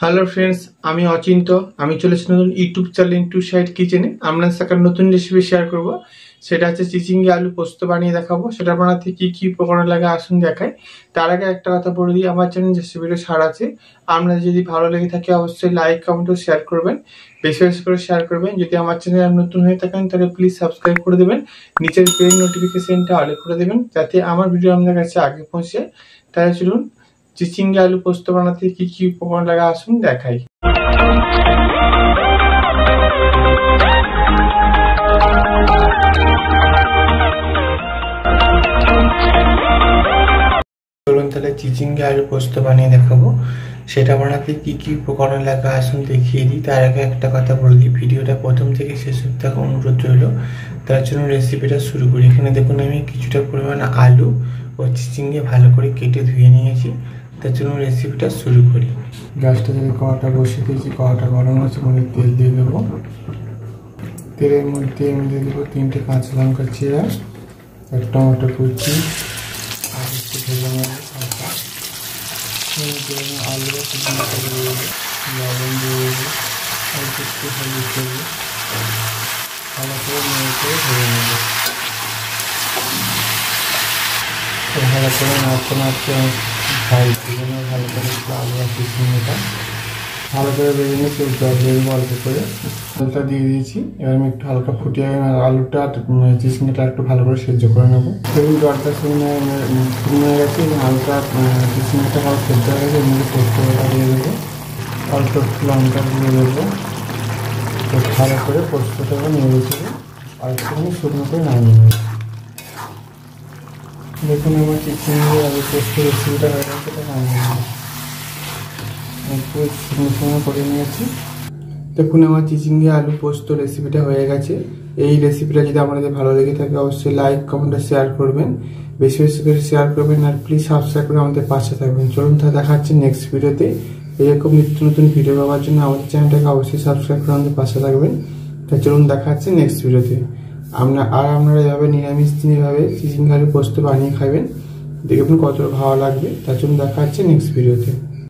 Hello friends, আমি অচিন্ত। আমি চলেছি নতুন ইউটিউব চ্যানেল ইনটু সাইড কিচেনে। আমরা সাথে নতুন রেসিপি শেয়ার করব। সেটা হচ্ছে চিচিঙ্গা আলু পোস্ত বানিয়ে দেখাবো। সেটা বানাতে কি কি উপকরণ লাগে আসুন দেখাই। তার আগে একটা কথা বলে দিই, আমার চ্যানেল রেসিপিটা ছাড় আছে। আপনার যদি ভালো লেগে থাকে অবশ্যই লাইক কমেন্ট ও শেয়ার করবেন, বেশি বেশি করে শেয়ার করবেন। যদি আমার চ্যানেল নতুন হয়ে থাকেন তাহলে প্লিজ সাবস্ক্রাইব করে দেবেন, নিচের বেল নোটিফিকেশনটা অল করে দেবেন যাতে আমার ভিডিও আপনার কাছে আগে পৌঁছে। তাই চলুন চিচিঙ্গা আলু পোস্ত বানাতে কি কি উপকরণ লাগে আসুন দেখাই। চলুন তাহলে চিচিঙ্গা আলু পোস্ত বানিয়ে দেখাবো। সেটা বানাতে কি কি উপকরণ লাগে আসুন দেখিয়ে দিই। তার আগে একটা কথা বলে দিই, ভিডিওটা প্রথম থেকে শেষ অবধি দেখা অনুরোধ রইল। তার জন্য রেসিপিটা শুরু করি। এখানে দেখুন আমি কিছুটা পরিমাণ আলু ও চিচিঙ্গে ভালো করে কেটে ধুয়ে নিয়েছি। তার জন্য রেসিপিটা শুরু করি। গ্যাসটা থেকে কড়াটা বসিয়ে দিয়েছি, কড়াটা গরম হচ্ছে, মধ্যে তেল দিয়ে দেবো। তেলের মধ্যে আমি দিয়ে দেবো 3টে কাঁচা লঙ্কা চিরা, এক টমেটো কুচি, আর একটু ভেজে নেবো আলু লবণ দিয়ে দেবো, আর একটু হলুদ দেবো, ভালো করে নেড়ে করে ভেজে নেবো। ভালো করে নাড়তে নাড়তে ভালো করে আলু আর চিচিঙ্গাটা ভালো করে ভেজে নিয়েছি। জল দিয়ে দেবো অল্প করে, জলটা দিয়ে দিয়েছি। এবার আমি একটু হালকা ফুটিয়ে আলুটা চিচিঙ্গাটা একটু ভালো করে সেদ্ধ করে নেবো। দেখুন জলটা শুকনো হয়ে গেছে এবং আলুটা চিচিঙ্গাটা ভালো সেদ্ধ হয়ে গেছে। এর মধ্যে পোস্তটা দিয়ে দেবো, অল্প একটু লঙ্কা দিয়ে দেবো। তো ভালো করে পোস্তটা নিয়ে গেছিলো আর একটুখানি শুকনো করে নামিয়ে নেবো। দেখুন আমার চিচিঙ্গা আলু পোস্ত রেসিপিটা হয়ে গেছে, সেটা নামিয়ে নেবো। একটু শুকনো করে নিয়েছি। দেখুন আমার চিচিঙ্গা আলু পোস্ত রেসিপিটা হয়ে গেছে। এই রেসিপিটা যদি আপনাদের ভালো লেগে থাকে অবশ্যই লাইক কমেন্ট আর শেয়ার করবেন, বেশি বেশি করে শেয়ার করবেন, আর প্লিজ সাবস্ক্রাইব করে আমাদের পাশে থাকবেন। চলুন তা দেখাচ্ছি নেক্সট ভিডিওতে। এরকম নিত্য নতুন ভিডিও পাওয়ার জন্য আমাদের চ্যানেলটাকে অবশ্যই সাবস্ক্রাইব করে আমাদের পাশে থাকবেন। তাই চলুন দেখাচ্ছি নেক্সট ভিডিওতে। আপনারা এভাবে নিরামিষ দিন এভাবে চিচিঙ্গা আলু পোস্ত বানিয়ে খাবেন, দেখবেন কতটা ভালো লাগবে। তার জন্য দেখা হচ্ছে নেক্সট ভিডিওতে।